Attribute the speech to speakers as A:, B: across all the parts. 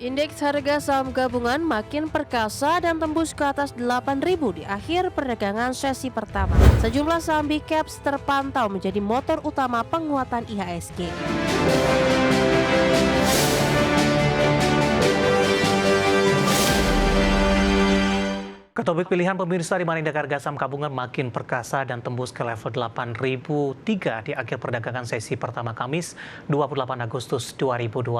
A: Indeks harga saham gabungan makin perkasa dan tembus ke atas 8.000 di akhir perdagangan sesi pertama. Sejumlah saham big caps terpantau menjadi motor utama penguatan IHSG.
B: Ketopik pilihan pemirsa di mana indeks harga saham gabungan makin perkasa dan tembus ke level 8.003 di akhir perdagangan sesi pertama Kamis 28 Agustus 2025.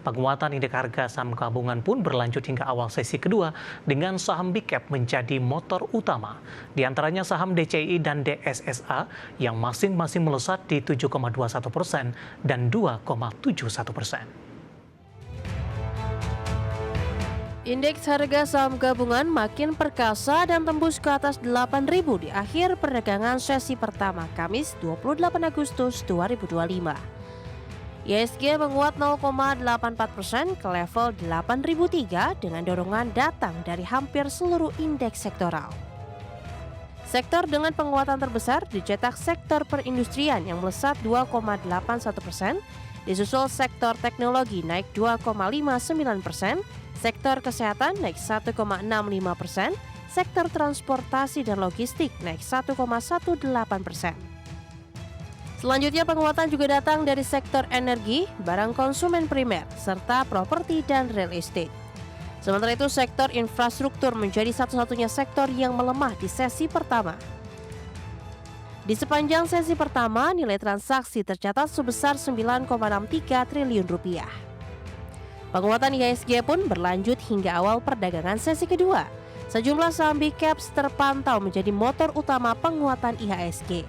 B: Penguatan indeks harga saham gabungan pun berlanjut hingga awal sesi kedua dengan saham big cap menjadi motor utama. Di antaranya saham DCI dan DSSA yang masing-masing melesat di 7,21% dan 2,71%.
A: Indeks harga saham gabungan makin perkasa dan tembus ke atas 8.000 di akhir perdagangan sesi pertama Kamis 28 Agustus 2025. IHSG menguat 0,84% ke level 8.003 dengan dorongan datang dari hampir seluruh indeks sektoral. Sektor dengan penguatan terbesar dicetak sektor perindustrian yang melesat 2,81%, disusul sektor teknologi naik 2,59%, sektor kesehatan naik 1,65%, sektor transportasi dan logistik naik 1,18%. Selanjutnya penguatan juga datang dari sektor energi, barang konsumen primer, serta properti dan real estate. Sementara itu sektor infrastruktur menjadi satu-satunya sektor yang melemah di sesi pertama. Di sepanjang sesi pertama, nilai transaksi tercatat sebesar 9,63 triliun rupiah. Penguatan IHSG pun berlanjut hingga awal perdagangan sesi kedua. Sejumlah saham big caps terpantau menjadi motor utama penguatan IHSG.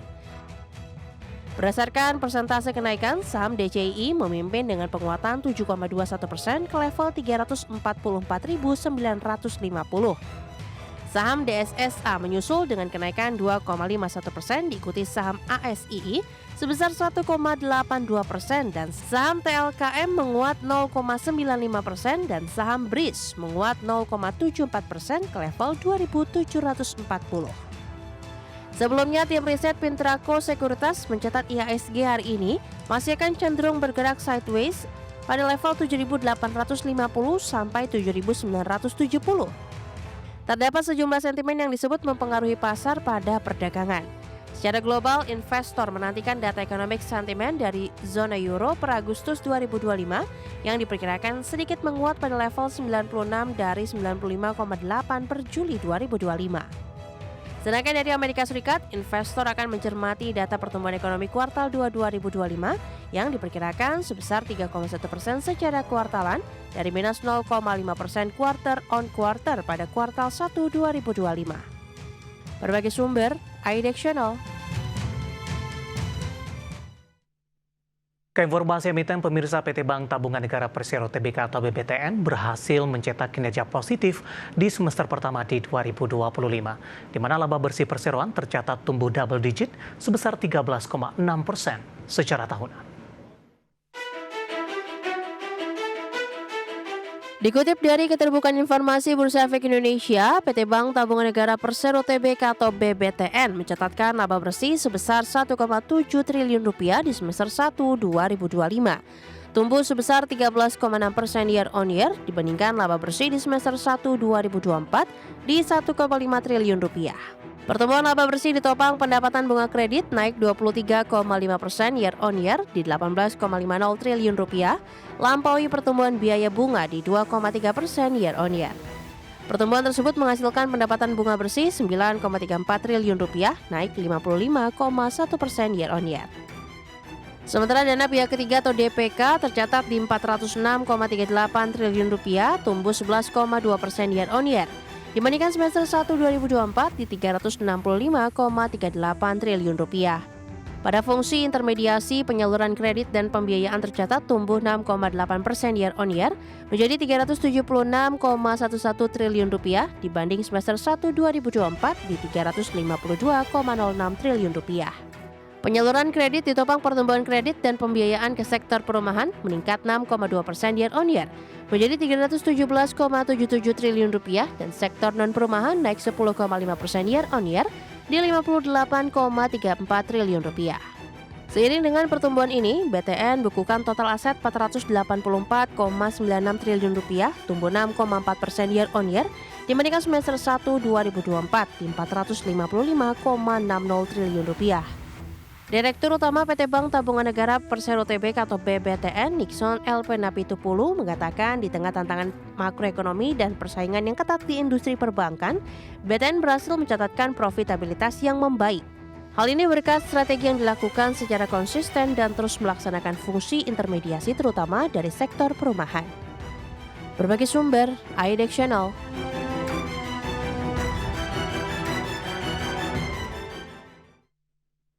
A: Berdasarkan persentase kenaikan, saham DCI memimpin dengan penguatan 7,21% ke level 344.950. Saham DSSA menyusul dengan kenaikan 2,51%, diikuti saham ASII sebesar 1,82% dan saham TLKM menguat 0,95% dan saham BRIS menguat 0,74% ke level 2.740. Sebelumnya, tim riset Pintraco Sekuritas mencatat IHSG hari ini masih akan cenderung bergerak sideways pada level 7.850 sampai 7.970. Terdapat sejumlah sentimen yang disebut mempengaruhi pasar pada perdagangan. Secara global, investor menantikan data economic sentiment dari zona euro per Agustus 2025 yang diperkirakan sedikit menguat pada level 96 dari 95,8 per Juli 2025. Sedangkan dari Amerika Serikat, investor akan mencermati data pertumbuhan ekonomi kuartal 2 2025 yang diperkirakan sebesar 3,1% secara kuartalan dari minus 0,5% quarter on quarter pada kuartal 1 2025. Berbagai sumber, IDX Channel.
B: Keinformasi emiten pemirsa PT Bank Tabungan Negara Persero Tbk atau BBTN berhasil mencetak kinerja positif di semester pertama di 2025, di mana laba bersih perseroan tercatat tumbuh double digit sebesar 13,6% secara tahunan.
A: Dikutip dari Keterbukaan Informasi Bursa Efek Indonesia, PT Bank Tabungan Negara Persero Tbk atau BBTN mencatatkan laba bersih sebesar 1,7 triliun rupiah di semester 1 2025. Tumbuh sebesar 13,6% year on year dibandingkan laba bersih di semester 1 2024 di 1,5 triliun rupiah. Pertumbuhan laba bersih ditopang pendapatan bunga kredit naik 23,5% year on year di 18,50 triliun rupiah, lampaui pertumbuhan biaya bunga di 2,3% year on year. Pertumbuhan tersebut menghasilkan pendapatan bunga bersih 9,34 triliun rupiah, naik 55,1% year on year. Sementara dana pihak ketiga atau DPK tercatat di 406,38 triliun rupiah, tumbuh 11,2% year on year. Dibandingkan semester 1 2024 di 365,38 triliun rupiah. Pada fungsi intermediasi, penyaluran kredit dan pembiayaan tercatat tumbuh 6,8% year on year menjadi 376,11 triliun rupiah dibanding semester 1 2024 di 352,06 triliun rupiah. Penyaluran kredit ditopang pertumbuhan kredit dan pembiayaan ke sektor perumahan meningkat 6,2% year on year menjadi 317,77 triliun rupiah dan sektor non-perumahan naik 10,5% year on year di 58,34 triliun rupiah. Seiring dengan pertumbuhan ini, BTN bukukan total aset Rp484,96 triliun, tumbuh 6,4% year on year dibandingkan semester 1 2024 di Rp455,60 triliun. Direktur Utama PT Bank Tabungan Negara Persero Tbk atau BBTN, Nixon LP Napitupulu, mengatakan di tengah tantangan makroekonomi dan persaingan yang ketat di industri perbankan, BTN berhasil mencatatkan profitabilitas yang membaik. Hal ini berkat strategi yang dilakukan secara konsisten dan terus melaksanakan fungsi intermediasi terutama dari sektor perumahan. Berbagai sumber, IDEX Channel.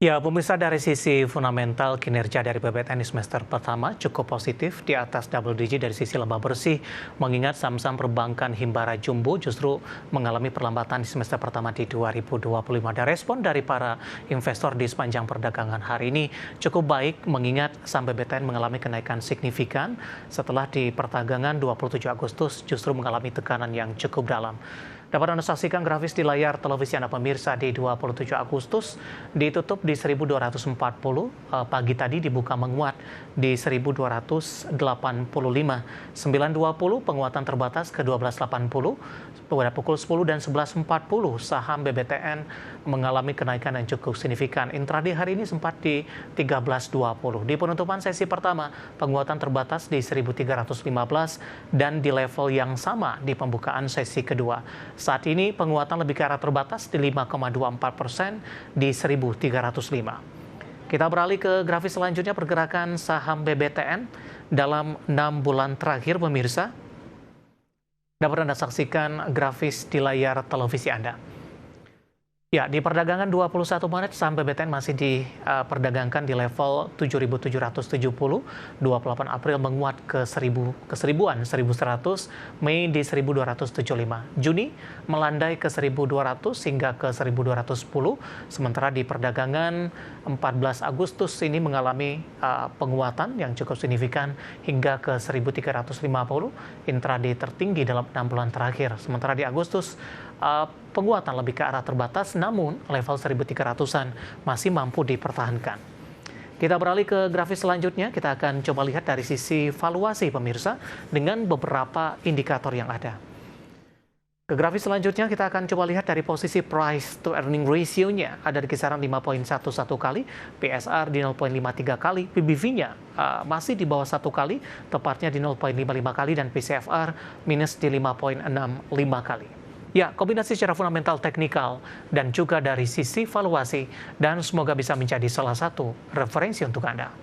B: Ya, pemirsa, dari sisi fundamental kinerja dari BBTN di semester pertama cukup positif di atas double digit dari sisi laba bersih, mengingat saham-saham perbankan Himbara Jumbo justru mengalami perlambatan di semester pertama di 2025. Dan respon dari para investor di sepanjang perdagangan hari ini cukup baik, mengingat saham BBTN mengalami kenaikan signifikan setelah di perdagangan 27 Agustus justru mengalami tekanan yang cukup dalam. Dapat Anda saksikan grafis di layar televisi Anda pemirsa di 27 Agustus ditutup di 1240, pagi tadi dibuka menguat di 1285, 920 penguatan terbatas ke 1280, pada pukul 10 dan 11.40 saham BBTN mengalami kenaikan yang cukup signifikan. Intraday hari ini sempat di 1320. Di penutupan sesi pertama, penguatan terbatas di 1315 dan di level yang sama di pembukaan sesi kedua. Saat ini penguatan lebih ke arah terbatas di 5,24% di 1305. Kita beralih ke grafis selanjutnya, pergerakan saham BBTN dalam 6 bulan terakhir pemirsa. Dapat Anda saksikan grafis di layar televisi Anda. Ya, di perdagangan 21 Maret saham BBTN masih diperdagangkan di level 7.770, 28 April menguat ke 1.100, Mei di 1.275, Juni melandai ke 1.200 hingga ke 1.210, sementara di perdagangan 14 Agustus ini mengalami penguatan yang cukup signifikan hingga ke 1.350, intraday tertinggi dalam 6 bulan terakhir. Sementara di Agustus penguatan lebih ke arah terbatas, namun level 1.300-an masih mampu dipertahankan. Kita beralih ke grafis selanjutnya, kita akan coba lihat dari sisi valuasi pemirsa dengan beberapa indikator yang ada. Ke grafis selanjutnya kita akan coba lihat dari posisi price to earning ratio-nya ada di kisaran 5.11 kali, PSR di 0.53 kali, PBV-nya masih di bawah 1 kali, tepatnya di 0.55 kali, dan PCFR minus di 5.65 kali. Ya, kombinasi secara fundamental teknikal dan juga dari sisi valuasi, dan semoga bisa menjadi salah satu referensi untuk Anda.